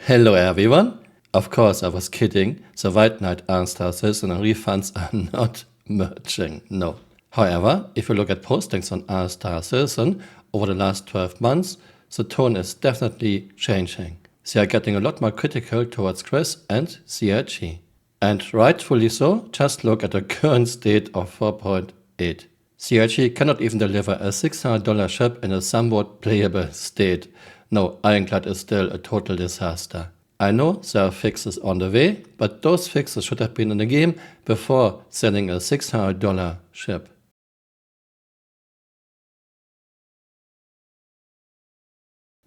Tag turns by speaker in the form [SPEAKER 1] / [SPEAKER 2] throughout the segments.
[SPEAKER 1] Hello everyone! Of course I was kidding, the White Knight starcitizen and refunds are not merging, no. However, if you look at postings on starcitizen over the last 12 months, the tone is definitely changing. They are getting a lot more critical towards Chris and CRG. And rightfully so, just look at the current state of 4.8. CRG cannot even deliver a $600 chip in a somewhat playable state. No, Ironclad is still a total disaster. I know there are fixes on the way, but those fixes should have been in the game before selling a $600 chip.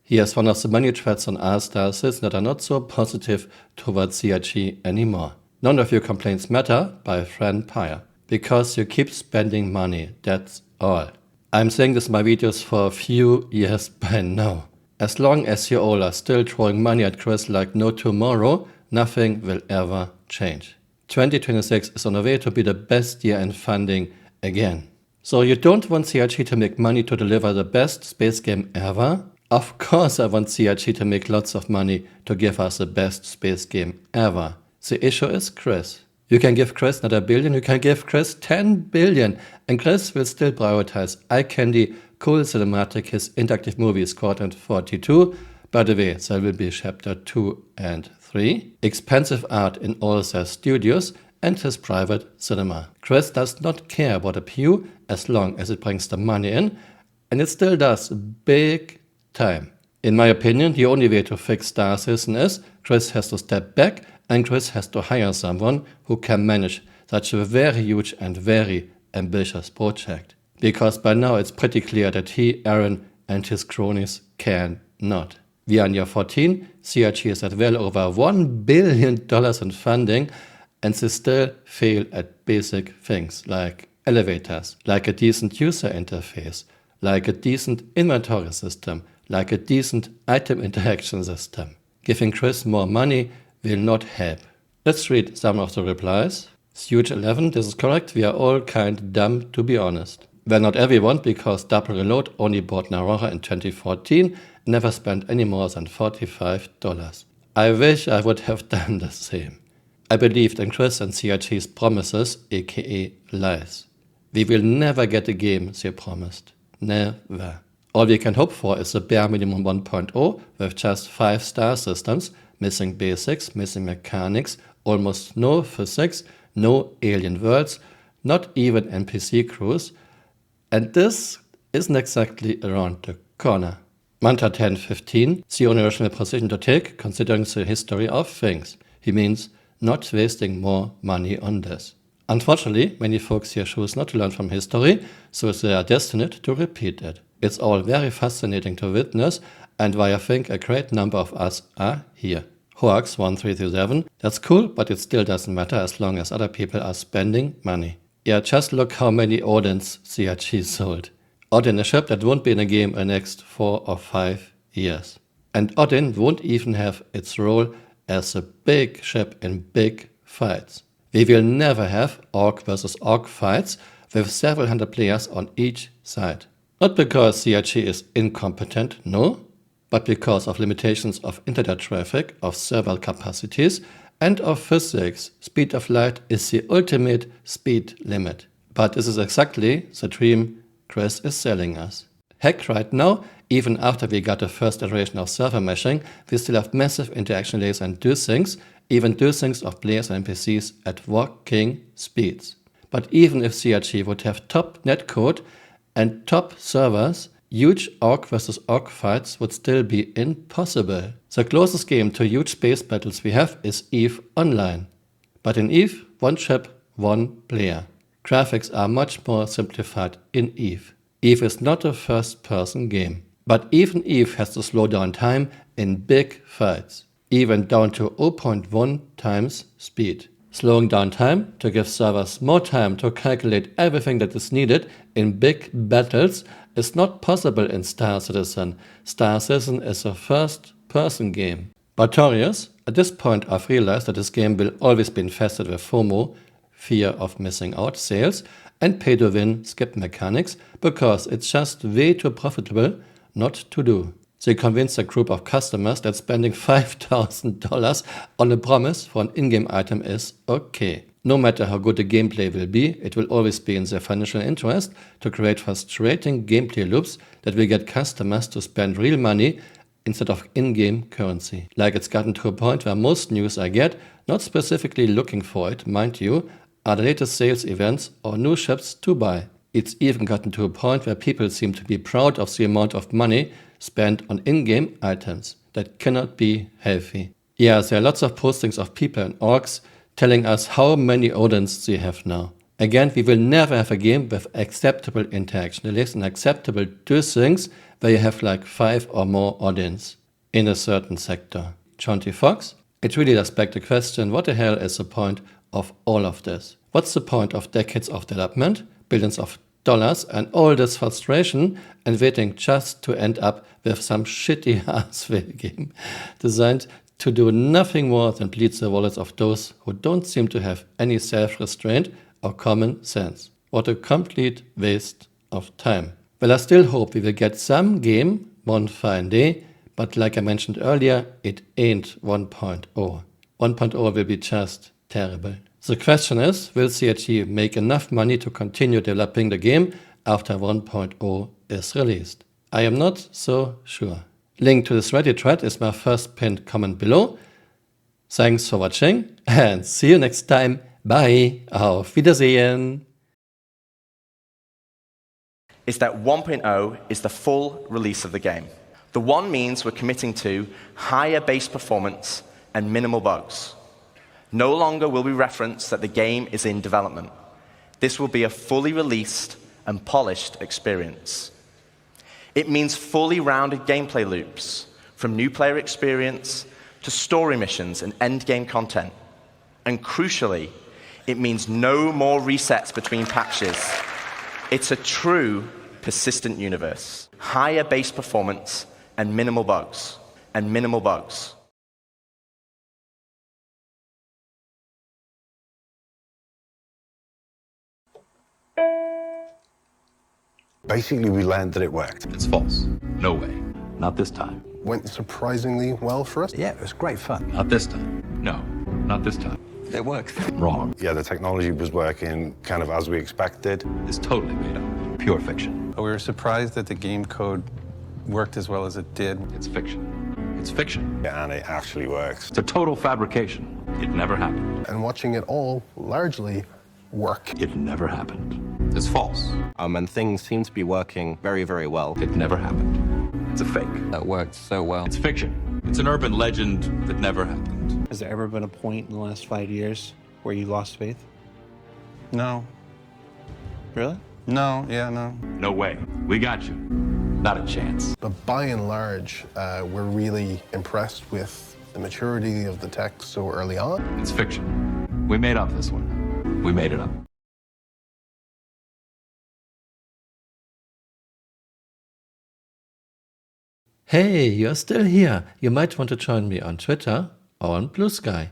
[SPEAKER 1] Here's one of the many threads on starcitizen that are not so positive towards CRG anymore. None of your complaints matter by Friend Pyre, because you keep spending money, that's all. I'm saying this in my videos for a few years by now. As long as you all are still throwing money at Chris like no tomorrow, nothing will ever change. 2026 is on the way to be the best year in funding again. So you don't want CRG to make money to deliver the best space game ever? Of course I want CRG to make lots of money to give us the best space game ever. The issue is Chris. You can give Chris not $1 billion, you can give Chris 10 billion, and Chris will still prioritize eye candy, cool cinematic, his interactive movies Quadrant 42. By the way, there will be chapter 2 and 3. Expensive art in all their studios and his private cinema. Chris does not care about a pew as long as it brings the money in, and it still does big time. In my opinion, the only way to fix starcitizen is Chris has to step back and Chris has to hire someone who can manage such a very huge and very ambitious project. Because by now it's pretty clear that he, Aaron, and his cronies cannot. We are in year 14, CRG is at well over $1 billion in funding, and they still fail at basic things like elevators, like a decent user interface, like a decent inventory system, like a decent item interaction system. Giving Chris more money will not help. Let's read some of the replies. Huge11, this is correct, we are all kind dumb to be honest. Well, not everyone, because Double Reload only bought Narora in 2014, never spent any more than $45. I wish I would have done the same. I believed in Chris and CRG's promises, aka lies. We will never get a game they promised. Never. All we can hope for is a bare minimum 1.0 with just 5-star systems, missing basics, missing mechanics, almost no physics, no alien worlds, not even NPC crews. And this isn't exactly around the corner. Manta 1015, the only rational position to take considering the history of things. He means not wasting more money on this. Unfortunately, many folks here choose not to learn from history, so they are destined to repeat it. It's all very fascinating to witness, and why I think a great number of us are here. Hoax 1337, that's cool, but it still doesn't matter as long as other people are spending money. Yeah, just look how many Odins CRG sold. Odin, a ship that won't be in a game in the next 4 or 5 years. And Odin won't even have its role as a big ship in big fights. We will never have Orc versus Orc fights with several hundred players on each side. Not because CRG is incompetent, no, but because of limitations of internet traffic, of server capacities, and of physics. Speed of light is the ultimate speed limit. But this is exactly the dream Chris is selling us. Heck, right now, even after we got the first iteration of server meshing, we still have massive interaction layers and do things, even do things of players and NPCs at walking speeds. But even if CRG would have top netcode and top servers, huge Orc versus Orc fights would still be impossible. The closest game to huge space battles we have is EVE Online. But in EVE, one ship, one player. Graphics are much more simplified in EVE. EVE is not a first-person game. But even EVE has to slow down time in big fights, even down to 0.1 times speed. Slowing down time to give servers more time to calculate everything that is needed in big battles is not possible in starcitizen. Starcitizen is a first-person game. Bartorius, at this point I've realized that this game will always be infested with FOMO, fear of missing out sales, and pay-to-win skip mechanics, because it's just way too profitable not to do. They convinced a group of customers that spending $5,000 on a promise for an in-game item is okay. No matter how good the gameplay will be, it will always be in their financial interest to create frustrating gameplay loops that will get customers to spend real money instead of in-game currency. Like it's gotten to a point where most news I get, not specifically looking for it, mind you, are the latest sales events or new ships to buy. It's even gotten to a point where people seem to be proud of the amount of money spent on in-game items. That cannot be healthy. Yeah, there are lots of postings of people and orgs telling us how many Odins they have now. Again, we will never have a game with acceptable interaction. At least an acceptable do things where you have like 5 or more Odins in a certain sector. Jonty Fox? It really does beg the question, what the hell is the point of all of this? What's the point of decades of development, billions of dollars, and all this frustration and waiting just to end up with some shitty ass video game designed to do nothing more than bleed the wallets of those who don't seem to have any self-restraint or common sense. What a complete waste of time. Well, I still hope we will get some game one fine day, but like I mentioned earlier, it ain't 1.0. 1.0 will be just terrible. The question is, will CRT make enough money to continue developing the game after 1.0 is released? I am not so sure. Link to this Reddit thread is my first pinned comment below. Thanks for watching and see you next time. Bye. Auf Wiedersehen.
[SPEAKER 2] Is that 1.0 is the full release of the game. The 1 means we're committing to higher base performance and minimal bugs. No longer will we reference that the game is in development. This will be a fully released and polished experience. It means fully rounded gameplay loops, from new player experience to story missions and endgame content. And crucially, it means no more resets between patches. It's a true persistent universe. Higher base performance and minimal bugs.
[SPEAKER 3] Basically, we learned that it worked.
[SPEAKER 4] It's false. No way. Not this time.
[SPEAKER 3] Went surprisingly well for us.
[SPEAKER 5] Yeah, it was great fun.
[SPEAKER 4] Not this time. No, not this time.
[SPEAKER 5] It worked.
[SPEAKER 4] Wrong.
[SPEAKER 3] Yeah, the technology was working kind of as we expected.
[SPEAKER 4] It's totally made up. Pure fiction.
[SPEAKER 6] We were surprised that the game code worked as well as it did.
[SPEAKER 4] It's fiction. It's fiction.
[SPEAKER 3] Yeah, and it actually works.
[SPEAKER 4] It's a total fabrication. It never happened.
[SPEAKER 3] And watching it all largely work.
[SPEAKER 4] It never happened. It's false.
[SPEAKER 7] And things seem to be working very, very well.
[SPEAKER 4] It never happened. It's a fake.
[SPEAKER 5] That worked so well.
[SPEAKER 4] It's fiction. It's an urban legend that never happened.
[SPEAKER 8] Has there ever been a point in the last 5 years where you lost faith?
[SPEAKER 6] No.
[SPEAKER 8] Really?
[SPEAKER 6] No, yeah, no.
[SPEAKER 4] No way. We got you. Not a chance.
[SPEAKER 3] But by and large, we're really impressed with the maturity of the tech so early on.
[SPEAKER 4] It's fiction. We made up this one. We made it up.
[SPEAKER 1] Hey, you're still here. You might want to join me on Twitter or on Blue Sky.